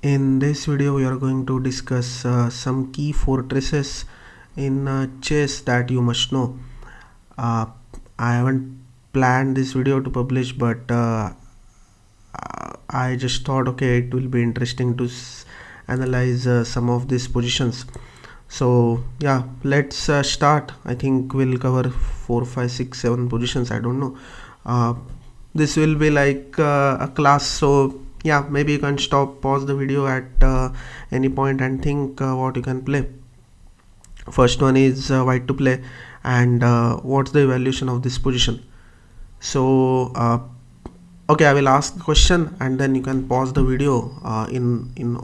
In this video, we are going to discuss some key fortresses in chess that you must know. Uh, I haven't planned this video to publish, but I just thought, okay, it will be interesting to analyze some of these positions. So yeah, let's start. I think we'll cover 4, 5, 6, 7 positions. I don't know. Uh, this will be like a class, so yeah, maybe you can stop, pause the video at any point and think what you can play. First one is white to play, and what's the evaluation of this position. So okay, I will ask the question and then you can pause the video in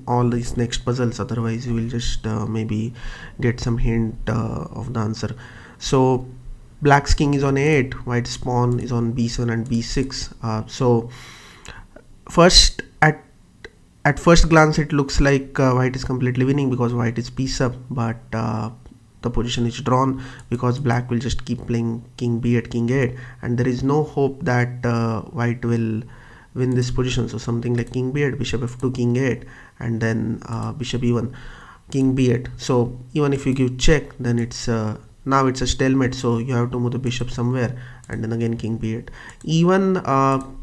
all these next puzzles, otherwise you will just maybe get some hint of the answer. So black's king is on a8, white's pawn is on b7 and b6. So first at first glance it looks like white is completely winning because white is p sub, but the position is drawn because black will just keep playing king b8, king 8, and there is no hope that white will win this position. So something like king b8, bishop f2, king 8, and then bishop e1, king b8. So even if you give check, then it's now it's a stalemate, so you have to move the bishop somewhere, and then again king b8. Even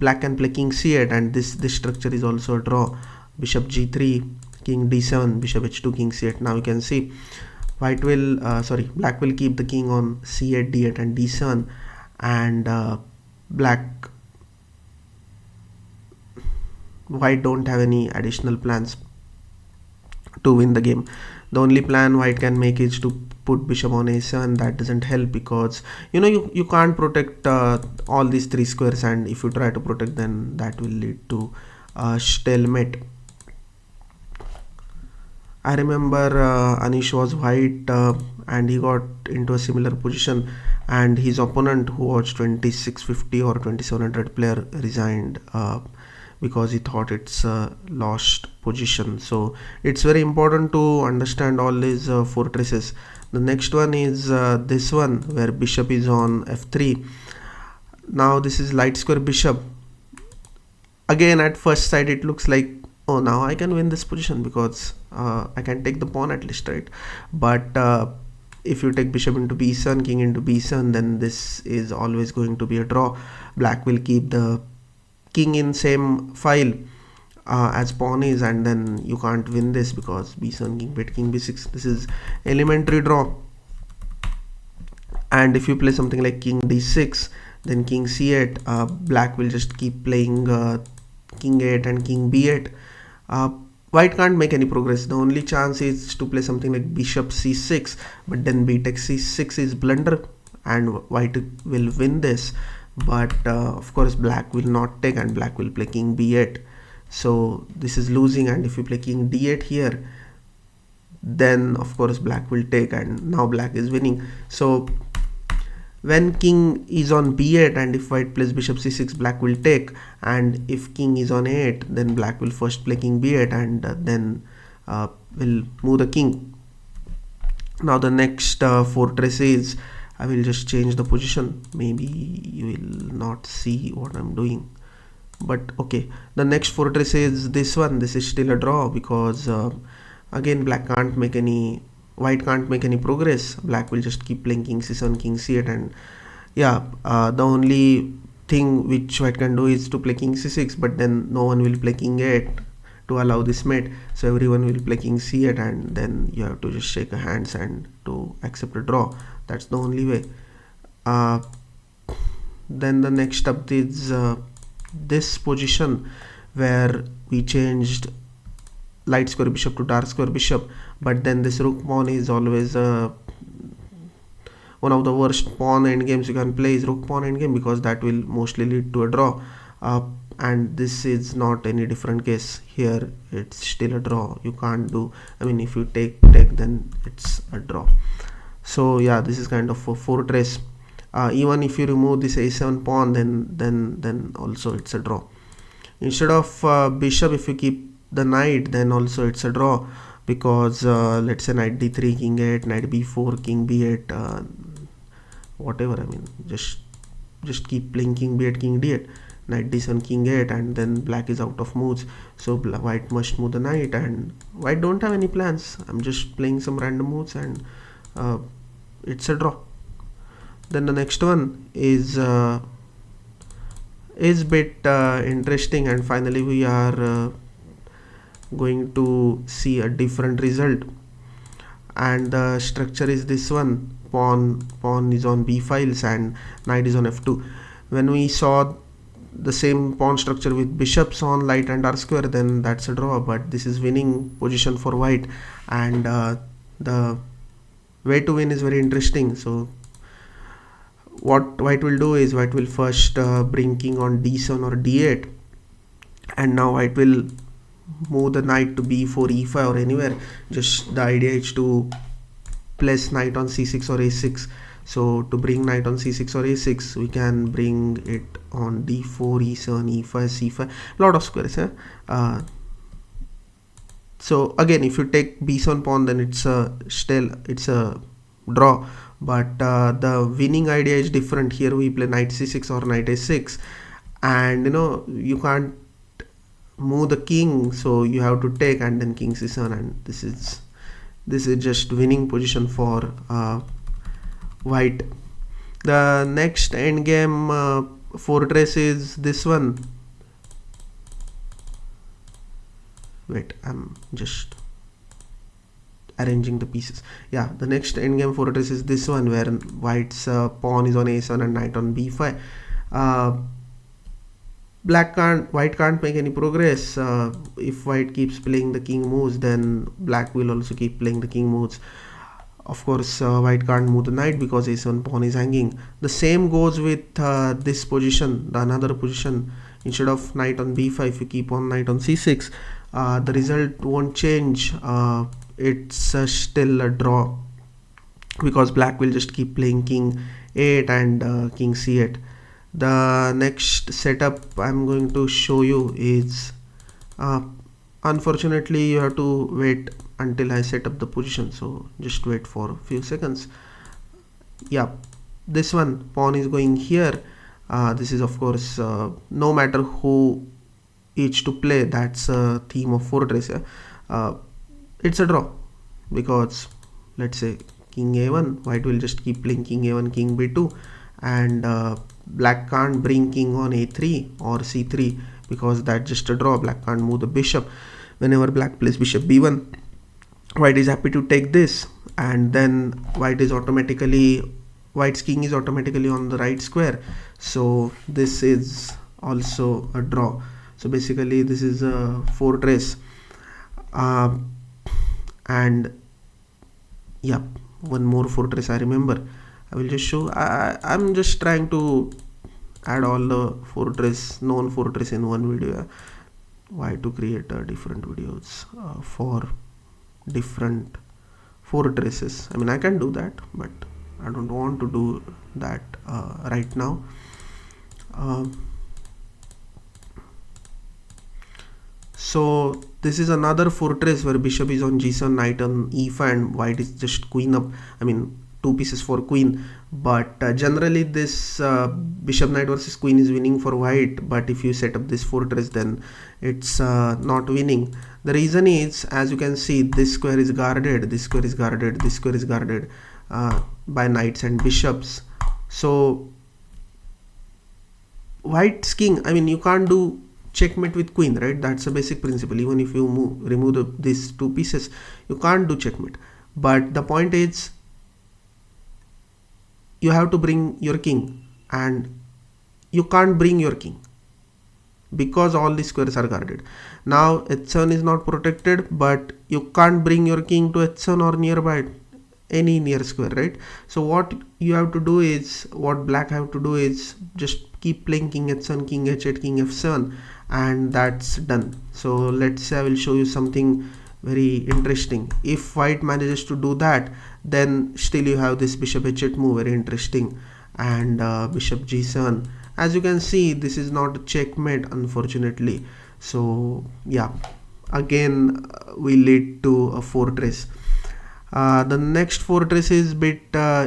black can play king c8, and this structure is also a draw. Bishop g3, king d7, bishop h2, king c8. Now you can see white will black will keep the king on c8, d8 and d7, and white don't have any additional plans to win the game. The only plan white can make is to put bishop on a7. That doesn't help because you can't protect all these three squares, and if you try to protect, then that will lead to stalemate. I remember Anish was white and he got into a similar position, and his opponent, who was 2650 or 2700 player, resigned because he thought it's a lost position. So it's very important to understand all these fortresses. The next one is this one where bishop is on f3. Now this is light square bishop. Again, at first sight it looks like, oh, now I can win this position because I can take the pawn at least, right? But if you take bishop into b7, king into b7, then this is always going to be a draw. Black will keep the king in same file as pawn is, and then you can't win this because b7, king b8, king b6. This is elementary draw. And if you play something like king d6, then king c8, black will just keep playing king 8 and king b8. White can't make any progress. The only chance is to play something like bishop c6, but then b takes c6 is blunder and white will win this. But of course black will not take, and black will play king b8. So this is losing, and if you play king d8 here, then of course black will take, and now black is winning. So when king is on b8 and if white plays bishop c6, black will take, and if king is on a8, then black will first play king b8 and then will move the king. Now the next fortress is, I will just change the position, maybe you will not see what I'm doing, but okay. The next fortress is this one. This is still a draw because again white can't make any progress. Black will just keep playing king c7, king c8, and yeah, the only thing which white can do is to play king c6, but then no one will play king 8 to allow this mate, so everyone will play king c8, and then you have to just shake hands and to accept a draw. That's the only way. Then the next up is this position where we changed light square bishop to dark square bishop, but then this rook pawn is always one of the worst pawn endgames you can play is rook pawn endgame, because that will mostly lead to a draw. And this is not any different case. Here it's still a draw. You can't do, I mean, if you take then it's a draw. So yeah, this is kind of a fortress. Even if you remove this a7 pawn, then also it's a draw. Instead of bishop, if you keep the knight, then also it's a draw, because let's say knight d3, king 8, knight b4, king b8, whatever. I mean, just keep playing king b8, king d8. knight d7 king 8, and then black is out of moves, so white must move the knight, and white don't have any plans. I'm just playing some random moves, and it's a draw. Then the next one is bit interesting, and finally we are going to see a different result, and the structure is this one. Pawn is on b files and knight is on f2. When we saw the same pawn structure with bishops on light and dark square, then that's a draw, but this is winning position for white, and the way to win is very interesting. So what white will do is white will first bring king on d7 or d8, and now white will move the knight to b4, e5 or anywhere. Just the idea is to place knight on c6 or a6. So to bring knight on c6 or a6, we can bring it on d4, e7, e5, c5, lot of squares. So again, if you take b7 pawn, then it's a draw, but the winning idea is different. Here we play knight c6 or knight a6, and you can't move the king, so you have to take, and then king c7, and this is just winning position for white. The next endgame fortress is this one. Wait, I'm just arranging the pieces. Yeah, the next endgame fortress is this one, where white's pawn is on a7 and knight on b5. White can't make any progress. If white keeps playing the king moves, then black will also keep playing the king moves. Of course, white can't move the knight because a7 pawn is hanging. The same goes with this position, the another position. Instead of knight on b5, if you keep on knight on c6, the result won't change. It's still a draw, because black will just keep playing king 8 and king c8. The next setup I'm going to show you is, unfortunately you have to wait until I set up the position, so just wait for a few seconds. Yeah, this one, pawn is going here. This is of course, no matter who each to play, that's a theme of fortress. It's a draw, because let's say king a1, white will just keep playing king a1, king b2, and black can't bring king on a3 or c3, because that's just a draw. Black can't move the bishop. Whenever black plays bishop b1, white is happy to take this, and then white's king is automatically on the right square, so this is also a draw. So basically this is a fortress. And yeah, one more fortress I remember. I will just show. I'm just trying to add all the known fortress in one video. Why to create different videos for different fortresses? I mean, I can do that, but I don't want to do that right now. So this is another fortress where bishop is on g7, knight on e5, and white is just queen up. I mean, two pieces for queen, but generally this bishop knight versus queen is winning for white, but if you set up this fortress, then it's not winning. The reason is, as you can see, this square is guarded, this square is guarded, this square is guarded by knights and bishops. So white's king, I mean, you can't do checkmate with queen, right? That's a basic principle. Even if you remove these two pieces, you can't do checkmate. But the point is, you have to bring your king, and you can't bring your king because all the squares are guarded. Now h7 is not protected, but you can't bring your king to h7 or nearby any near square, right? So what you have to do is, what black have to do is just keep playing king h7, king h8, king f7, and that's done. So let's say I will show you something very interesting. If white manages to do that, then still you have this bishop h8 move, very interesting, and bishop g7. As you can see, this is not a checkmate, unfortunately. So yeah, again we lead to a fortress. The next fortress is bit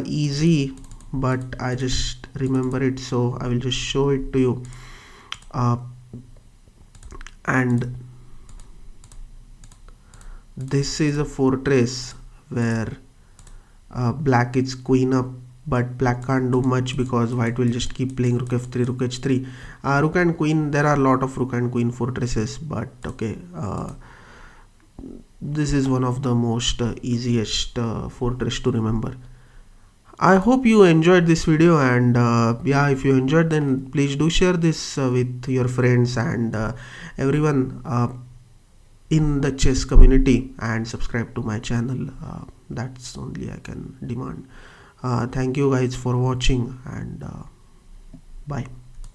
easy, but I just remember it, so I will just show it to you. uh, and this is a fortress where black is queen up, but black can't do much because white will just keep playing rook f3, rook h3. Rook and queen, there are a lot of rook and queen fortresses, but okay, this is one of the most easiest fortress to remember. I hope you enjoyed this video, and yeah, if you enjoyed, then please do share this with your friends and everyone in the chess community, and subscribe to my channel. That's only I can demand. Thank you guys for watching, and bye.